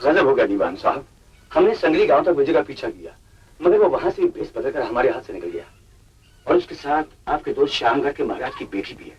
गजब हो गया दीवान साहब। हमने संगली गांव तक विजय का पीछा किया, मगर वो वहां से भेस बदलकर हमारे हाथ से निकल गया। और उसके साथ आपके दोस्त श्यामगढ़ के महाराज की बेटी भी है।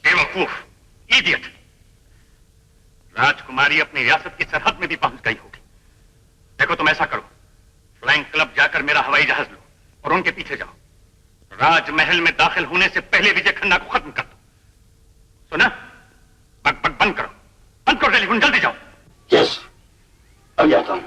बेवकूफ, इडियट। राजकुमारी अपनी रियासत की सरहद में भी पहुंच गई होगी। देखो तुम ऐसा करो, फ्लाइंग क्लब जाकर मेरा हवाई जहाज लो और उनके पीछे जाओ। राजमहल में दाखिल होने से पहले विजय खन्ना को खत्म कर दो। सुना? बक बक बंद करो, बंद करो टेलीफोन, जल्दी जाओ। यस, अब जाता हूं।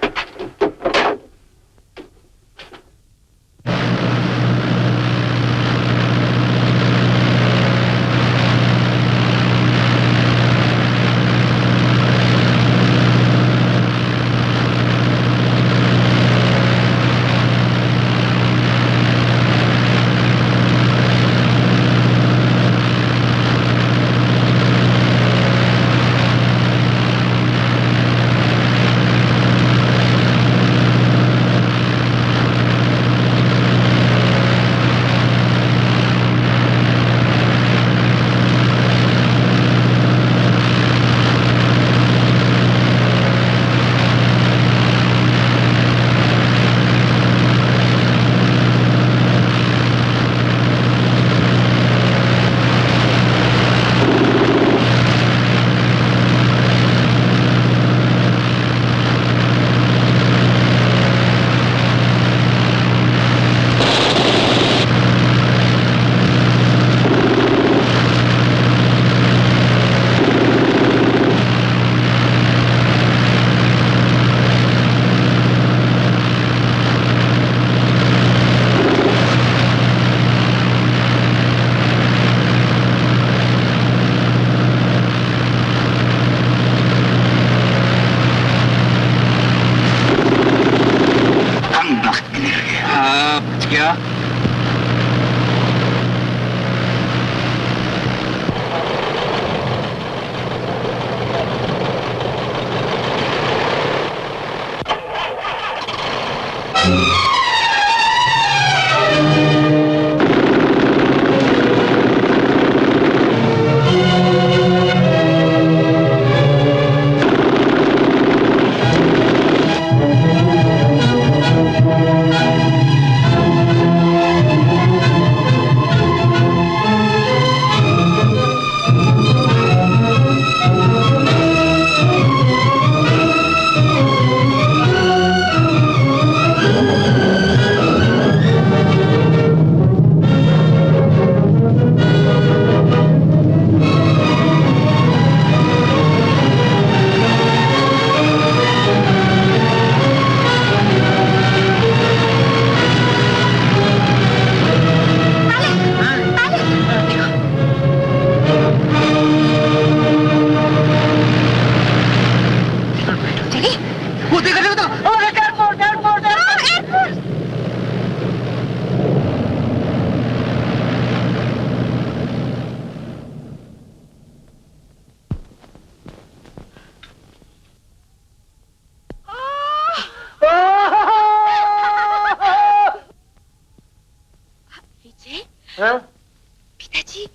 पिताजी।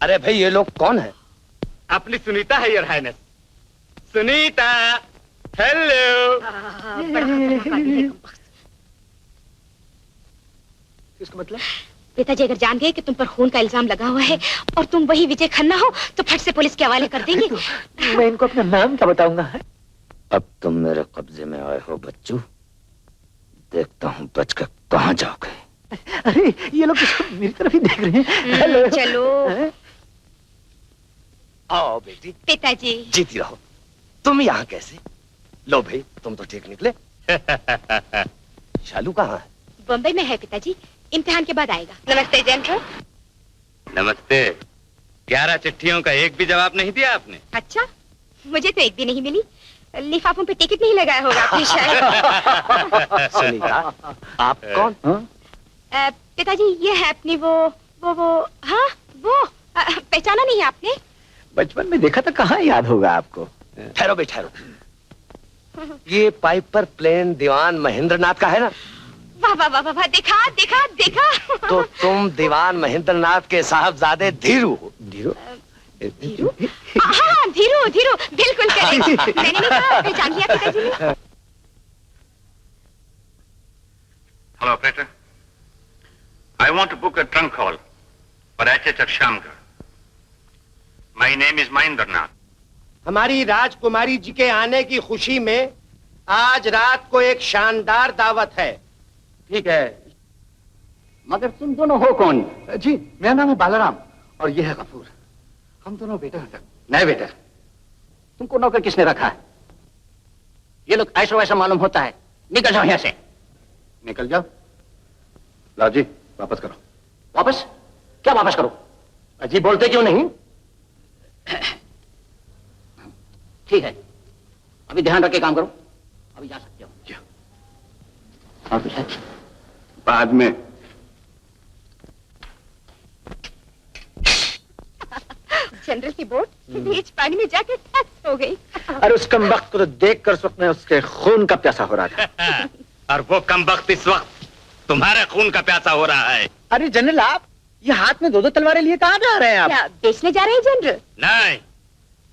अरे भाई ये लोग कौन है? अपनी सुनीता है योर हाइनेस। सुनीता, हेलो। इसका मतलब? पिताजी अगर जान गए कि तुम पर खून का इल्जाम लगा हुआ है और तुम वही विजय खन्ना हो तो फट से पुलिस के हवाले कर देंगे। मैं इनको अपना नाम क्या बताऊंगा? अब तुम मेरे कब्जे में आए हो बच्चू, देखता हूँ बच कर कहाँ जाओगे। अरे ये लोग मेरी तरफ ही देख रहे हैं। हेलो। चलो। आओ बेटी। पिताजी। जीती रहो। तुम यहाँ कैसे? लो भाई तुम तो ठीक निकले। शालू कहाँ है? बम्बई में है पिताजी, इम्तिहान के बाद आएगा। नमस्ते जनरल। नमस्ते। 11 चिट्ठियों का एक भी जवाब नहीं दिया आपने? अच्छा, मुझे तो एक भी नहीं मिली। लिफाफों पे टिकट नहीं लगाया होगा आपने शायद। सुनीता, आप कौन? पिताजी ये है अपनी वो हाँ वो पहचाना नहीं आपने? बचपन में देखा था, कहाँ याद होगा आपको। ठहरो बे ठहरो। ये पाइपर प्लेन दीवान महेंद्र नाथ का है ना? वाह वाह वाह वाह, देखा देखा देखा। तो तुम दीवान महेंद्र नाथ के साहबजादे धीरू हो? धीरू? धीरू? हाँ, धीरू, धीरू, बिल्कुल करेक्ट। मैंने नहीं कहा, पहचान लिया पिताजी ने। Hello, operator. I want to book a trunk call for H.H. Shamgar. My name is Mahendranath. हमारी राजकुमारी जी के आने की खुशी में आज रात को एक शानदार दावत है। ठीक है, मगर तुम दोनों हो कौन? जी, मेरा नाम है बालाराम और ये है गफूर। हम दोनों बेटे हैं। नहीं बेटा, तुमको नौकर किसने रखा है? ये लोग ऐसा वैसा मालूम होता है। निकल जाओ यहाँ से। निकल जाओ। लाओ जी, वापस करो। वापस? क्या वापस करो? अजी बोलते क्यों नहीं? ठीक है, अभी ध्यान रख के काम करो। अभी जा सकते हो। और कुछ है? बाद में। जनरल की बोट बीच पानी में जाकर टच हो गई। अरे उस कमबख्त को तो देखकर उस वक्त में उसके खून का प्यासा हो रहा था। और वो कमबख्त इस वक्त तुम्हारे खून का प्यासा हो रहा है। अरे जनरल, आप ये हाथ में दो तलवारें लिए कहाँ जा रहे हैं आप? क्या बेचने जा रहे हैं जनरल? नहीं,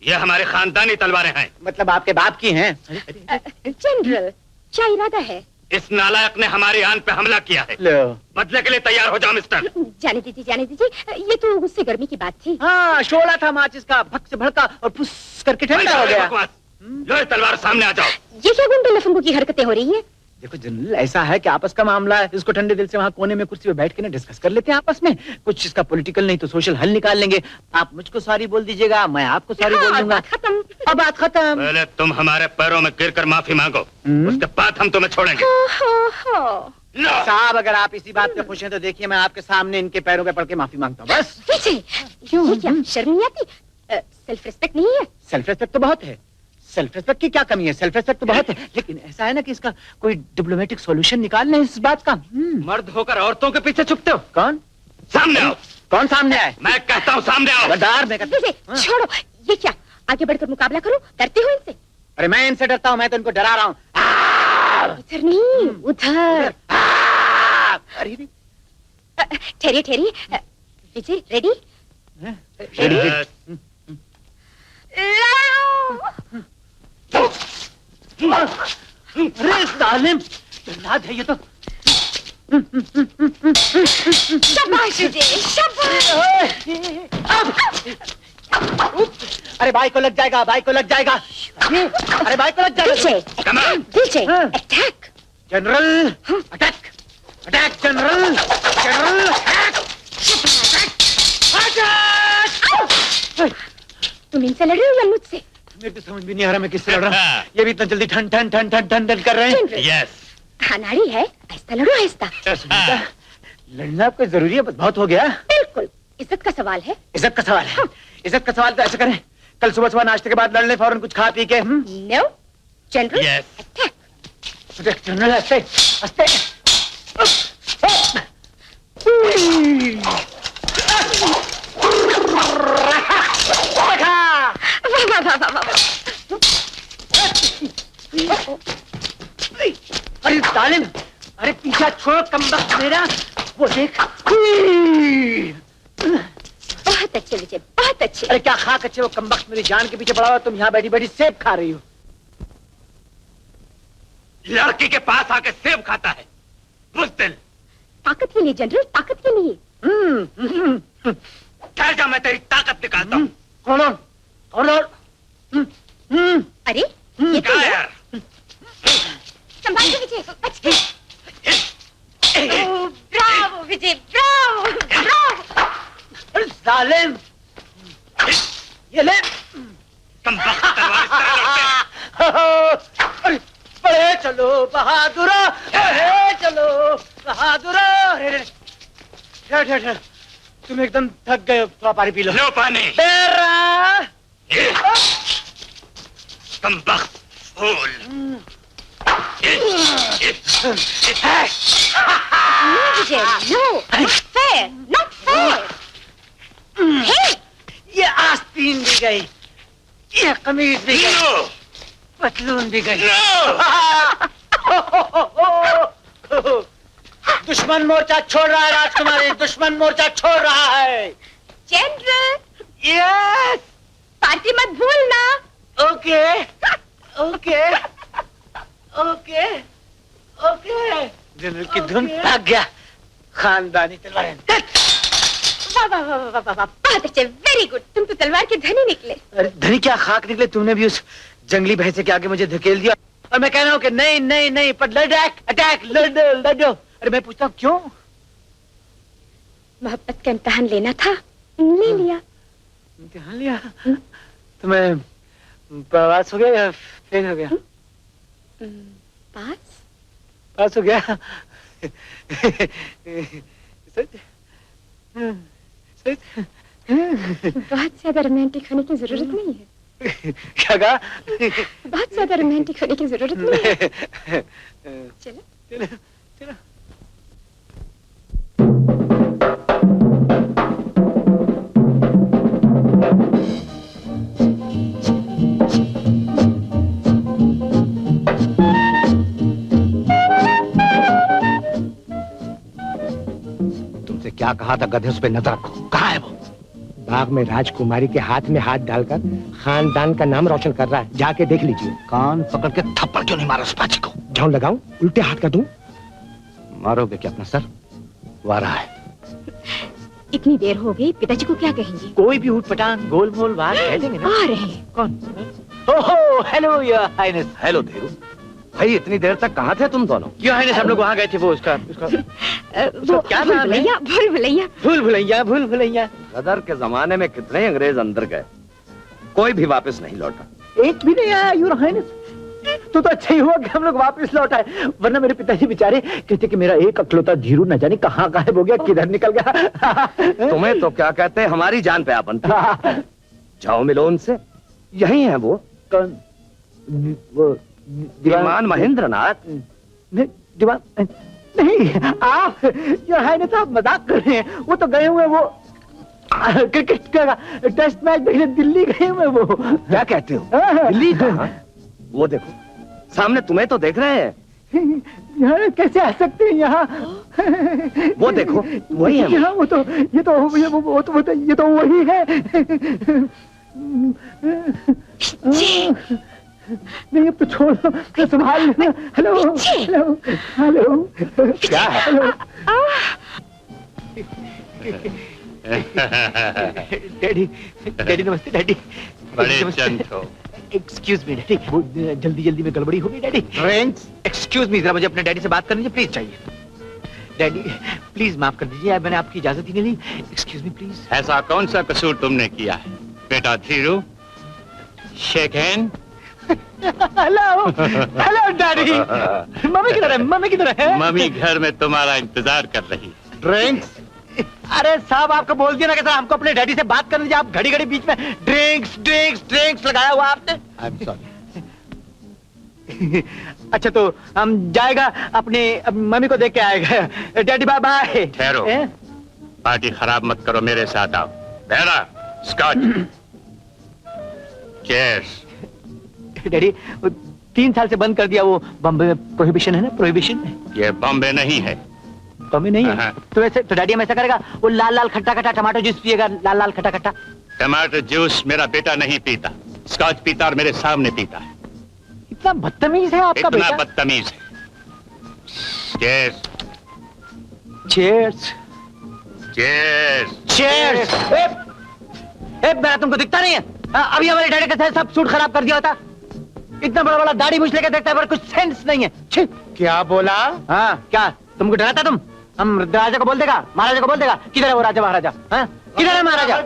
ये हमारी खानदानी तलवारें हैं। मतलब आपके बाप की हैं? जनरल, क्या इरादा है? इस नालायक ने हमारी आन पे हमला किया है। लो। बदले के लिए तैयार हो जाओ मिस्टर। जाने दीजिए, जाने दीजिए। ये तो गुस्से गर्मी की बात थी। हाँ, शोला था माचिस का, भक से भड़का और फुस करके ठंडा हो गया। बकवास। लो ये तलवार सामने आ जाओ। ये क्या गुंडे लफंगों की हरकतें हो रही है? देखो जनरल, ऐसा है कि आपस का मामला है, इसको ठंडे दिल से वहाँ कोने में कुर्सी पे बैठ के ना डिस्कस कर लेते हैं आपस में। कुछ इसका पॉलिटिकल नहीं तो सोशल हल निकाल लेंगे। आप मुझको सॉरी बोल दीजिएगा, मैं आपको सॉरी बोल दूंगा। बात खत्म। अब बात खत्म। पहले तुम हमारे पैरों में गिरकर माफी मांगो, उसके बाद हम तुम्हें छोड़ेंगे। लो। साहब, अगर आप इसी बात पे खुश हैं तो देखिए, मैं आपके सामने इनके पैरों पे पड़ के माफी मांगता हूँ बस। ये क्या शर्म नहीं आती? सेल्फ रिस्पेक्ट नहीं है? सेल्फ रिस्पेक्ट तो बहुत है। सेल्फ रिस्पेक्ट की क्या कमी है? सेल्फ रिस्पेक्ट तो बहुत है, लेकिन ऐसा है ना कि इसका कोई डिप्लोमेटिक सॉल्यूशन निकाल लें इस बात का। मर्द होकर औरतों के पीछे छुपते हो। कौन? सामने आओ। कौन सामने आए? मैं कहता हूँ सामने आओ। गद्दार मैं कहता विजय, छोड़ो। ये क्या? आगे बढ़कर मुकाबला करो। डरते हो इनसे? अरे मैं इनसे डरता हूँ? मैं तो इनको डरा रहा हूँ। इधर नहीं, उधर। अरे ठहरिए, ठहरिए। विजय, रेडी? Yes. अरे जालिम, जल्लाद है ये तो। शाबाश विजय, शाबाश। अरे भाई को लग जाएगा, भाई को लग जाएगा। अरे भाई को लग जाएगा। Vijay, Vijay, attack. General, attack, attack general, general attack, attack. तुम इनसे लड़ रहे हो या मुझसे? मेरे तो समझ भी नहीं आ रहा मैं किससे लड़ रहा हूँ। ये भी इतना जल्दी ठन ठन ठन ठन ठन ठन कर रहे हैं। Yes. खानाड़ी है, आहिस्ता लड़ो, आहिस्ता। लड़ना आपको जरूरी है? बहुत हो गया। बिल्कुल, इज्जत का सवाल है। इज्जत का सवाल है। इज्जत का सवाल तो ऐसे करें, कल सुबह सुबह नाश्ते के बाद लड़ लें, फौरन कुछ खा पी के। No, General, Yes. Attack. General हंसते हंसते। वाह, वाह, वाह, वाह, वाह। अरे जालिम, अरे पीछा छोड़ कमबख्त मेरा, वो देख। बहुत अच्छे विजय, बहुत अच्छे। अरे क्या खाक अच्छे, वो कमबख्त मेरी जान के पीछे पड़ा हुआ, तुम यहाँ बैठी बैठी सेब खा रही हो। लड़की के पास आके सेब खाता है, बुज़दिल। ताकत के लिए जनरल, ताकत के लिए। ठहर जा, मैं तेरी ताकत दिखाता हूँ। कौन? अरे ये तो है। गायर। संभाल के विजय, बच के। ब्रावो विजय, ब्रावो, ब्रावो। अरे जालिम, ये ले। कमबख्त तलवार इस तरह लड़ते हैं। अरे बढ़े चलो बहादुरा, बढ़े चलो बहादुरा। ठहर ठहर ठहर, तुम एकदम थक गए हो, थोड़ा पानी पी लो। लो पानी। तेरा कमबख्त फूल। No Vijay, no, not fair, not fair. Hey, ये आस्तीन भी गई, ये कमीज भी गई, नो, पतलून भी गई। नो। दुश्मन मोर्चा छोड़ रहा है राजकुमारी, दुश्मन मोर्चा छोड़ रहा है। जनरल, यस पार्टी मत भूलना। ओके ओके ओके ओके दिल की धुन भाग गया खानदानी तलवारें। वाह वाह वाह वाह वाह वाह, बहुत अच्छे, वेरी गुड। तुम तो तलवार के धनी निकले। अरे धनी क्या खाक निकले, तुमने भी उस जंगली भैंसे के आगे मुझे धकेल दिया और मैं कह रहा हूँ कि नहीं नहीं नहीं पर अटैक अटैक लड़ो लड़ो। अरे मैं पूछता हूँ क्यों? मोहब्बत का इम्तिहान लेना था, ले लिया। इम्तिहान लिया? तुम्हें पास हो गया या फेल हो गया? पास? पास हो गया। सच? सच? बहुत ज्यादा रोमांटिक होने की जरूरत नहीं है। क्या कहा? बहुत ज्यादा रोमांटिक होने की जरूरत नहीं है। चलो चलो चलो। तुमसे क्या कहा था गधे, उस पे नजर रखो। कहाँ है वो? बाग में राजकुमारी के हाथ में हाथ डालकर खानदान का नाम रोशन कर रहा है, जाके देख लीजिए। कान पकड़ के थप्पड़ क्यों नहीं मारा उस पाजी को? झाऊ लगाऊं, उल्टे हाथ कर दूं? मारोगे क्या अपना सर? वो आ रहा है। इतनी देर हो गई, पिताजी को क्या कहेंगे? कोई भी ऊट पटांग गोल मोल बात कह देंगे ना। आ रहे हैं। कौन? ओहो hello your highness. Hello Dhiru bhai, इतनी देर तक कहाँ थे तुम दोनों? योर हाइनेस हम लोग वहाँ गए थे, वो उसका वो क्या भूल नाम है? भुलैया, भूल भुलैया। भूल भुलैया भूल भुलैया। गदर के जमाने में कितने अंग्रेज अंदर गए, कोई भी वापस नहीं लौटा। एक भी नहीं आया योर हाइनेस। तो अच्छा ही हुआ कि हम लोग वापस लौट आए, वरना मेरे पिताजी बेचारे कहते कि मेरा एक अकलौता धीरू न जाने कहाँ गायब हो गया, किधर निकल गया। तुम्हें तो क्या कहते हैं, हमारी जान पे आ बनती। जाओ मिलो उनसे, यही है वो। कौन? वो दीवान महेंद्र नाथ। दीवान नहीं, आप योर हाइनेस आप मजाक कर रहे हैं। वो तो गए हुए वो क्रिकेट का टेस्ट मैच देखने दिल्ली गए हुए वो। क्या कहते हो? दिल्ली कहाँ? वो देखो सामने, तुम्हें तो देख रहे हैं। यहाँ कैसे आ सकते हैं यहाँ? वो देखो वही है। यहाँ वो तो ये तो वही है। नहीं अब तो छोड़ दो, तो संभाल लेना। हेलो हेलो हेलो क्या है? डैडी डैडी नमस्ते डैडी। बड़े चंद हो। एक्सक्यूज मी डैडी, वो जल्दी जल्दी में गड़बड़ी हो गई डैडी। एक्सक्यूज मी, जरा मुझे अपने डैडी से बात करनी प्लीज चाहिए। डैडी प्लीज माफ कर दीजिए, मैंने आपकी इजाजत ही नहीं ली। Excuse me please. ऐसा कौन सा कसूर तुमने किया है बेटा Dhiru? Shake hand. Hello hello daddy. Mummy किधर है? मम्मी किधर है? मम्मी घर में तुम्हारा इंतजार कर रही है। ड्रिंक्स? अरे साहब आपको बोल दिया ना कि सर हमको अपने डैडी से बात करनी चाहिए, आप घड़ी घड़ी बीच में ड्रिंक्स ड्रिंक्स ड्रिंक्स लगाया हुआ आपने। I am sorry. अच्छा तो हम जाएगा अपने मम्मी को देख के आएगा। Daddy bye bye. ठहरो, पार्टी खराब मत करो, मेरे साथ आओ। बेरा स्कॉच। चीयर्स। डैडी 3 साल से बंद कर दिया, वो बॉम्बे में प्रोहिबिशन है ना, प्रोहिबिशन। ये बॉम्बे नहीं है। बॉम्बे नहीं है? तो वैसे तो डैडी हम ऐसा करेगा, वो लाल लाल खट्टा खट्टा टमाटो जूस पिएगा, लाल लाल खट्टा खट्टा। टमाटर जूस मेरा बेटा नहीं पीता, स्कॉच पीता और मेरे सामने पीता है। इतना बदतमीज है आपका इतना बेटा। बदतमीज है। चीयर्स। Cheers cheers. चीयर्स। मेरा तुमको दिखता नहीं है? अभी हमारे डैडी के साथ सब सूट खराब कर दिया होता। इतना बड़ा बड़ा दाढ़ी मूछ लेके देखता है पर कुछ सेंस नहीं है। छी। क्या बोला? हाँ क्या तुमको डराता? तुम हम राजा को बोल देगा, महाराजा को बोल देगा। किधर है वो राजा महाराजा? हाँ किधर है महाराजा?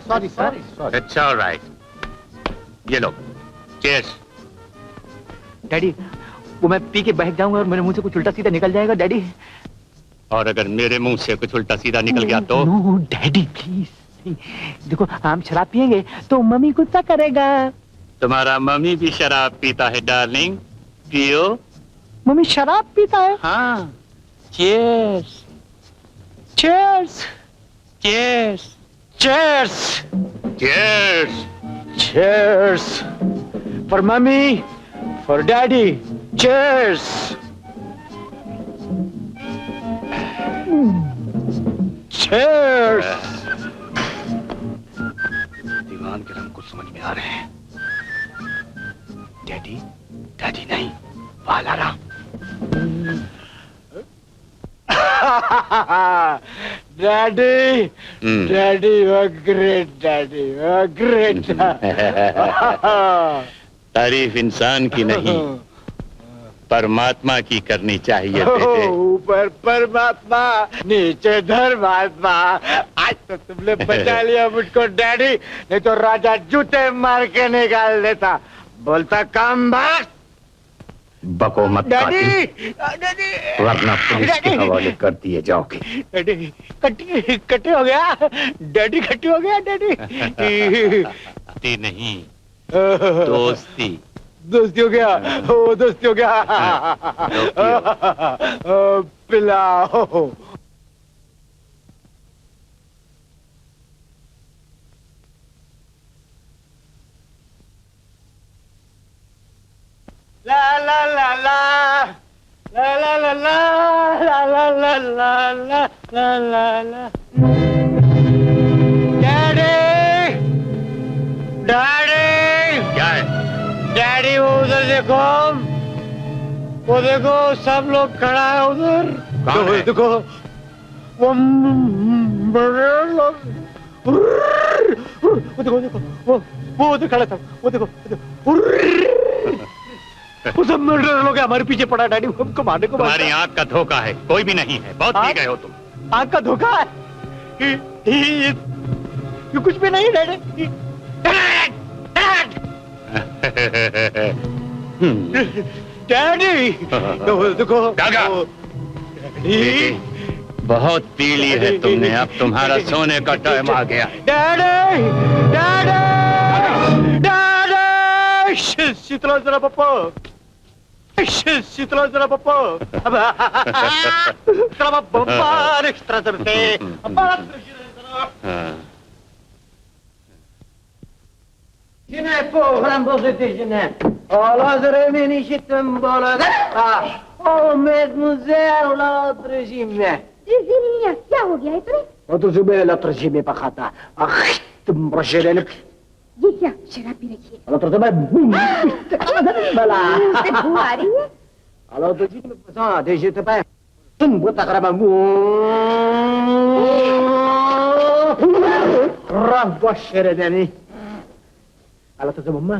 Sorry sorry sorry. It's alright, ये लो। चीयर्स। डैडी वो मैं पी के बैठ जाऊंगा और मेरे मुंह से कुछ उल्टा सीधा निकल जाएगा डैडी। और अगर मेरे मुंह से कुछ उल्टा सीधा निकल गया तो? No daddy please. देखो हम शराब पियेंगे तो मम्मी गुस्सा करेगा। तुम्हारा मम्मी भी शराब पीता है डार्लिंग, पियो। मम्मी शराब पीता है? हाँ। Cheers. Cheers cheers. Cheers cheers. Cheers for mummy, for daddy. Cheers. Cheers. समझ में आ रहे हैं। डैडी, डैडी नहीं, Balaram. Daddy, daddy, great daddy, great. तारीफ इंसान की नहीं, परमात्मा की करनी चाहिए बेटे। ऊपर परमात्मा, नीचे धर्मात्मा। आज तो तुमने बचा लिया मुझको डैडी, नहीं तो राजा जूते मार के निकाल देता। बोलता काम बात। बको मत डैडी, डैडी, वरना पुलिस के हवाले कर दिए जाओगे। डैडी, कट्टी हो गया डैडी, कट्टी हो गया डैडी। दोस्ती नहीं, दोस्ती। दोस्ती हो गया, ओ दोस्ती हो गया। पिलाओ। ला ला ला ला ला ला ला ला ला ला ला ला ला ला ला। डैडी, डैडी, क्या है? डैडी वो उधर देखो, वो देखो सब लोग खड़ा है उधर। कौन है? देखो वो बड़े लोग। वो देखो देखो वो उधर खड़ा था, वो देखो वो सब मर्डर लोग हमारे पीछे पड़ा डैडी, हमको मारने को। तुम्हारी आंख का धोखा है, कोई भी नहीं है। बहुत पी गए हो तुम। आंख का धोखा है? ये कुछ भी नहीं डैडी। डैडी देखो जागा। डैडी, बहुत पी ली है तुमने, अब तुम्हारा सोने का टाइम आ गया। Daddy, daddy, daddy. शीतला जरा पप्पा, शीतला जरा पप्पा। जरा पप्पा एक्स्ट्रा करते। Cine program bozuldu cine. Olazır beni işittim boladı. O mademoiselle l'autre jime. Извини, क्या हो गया इतने? वो तो सुबह l'autre jime पकाता। तुम ब्रशेले ने। ये क्या शराब पी रखी है? l'autre jime बला। मुझसे बू आ रही है? l'autre jime पता देशे तो पाए। तुम वो तकराबा रब ब्रशेले देनी। l'autre jime mamma.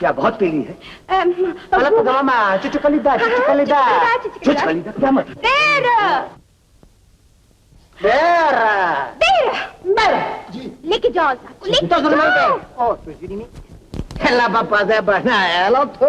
क्या बहुत पीली है गलत तो मामा चुचुकलीदा चुचुकलीदा चुचुकलीदा क्या मतलब तेरा तेरा तेरा लेके जाओ लेके तो जरूर ओ तुझी नहीं खेला पापा से बनाया लो तो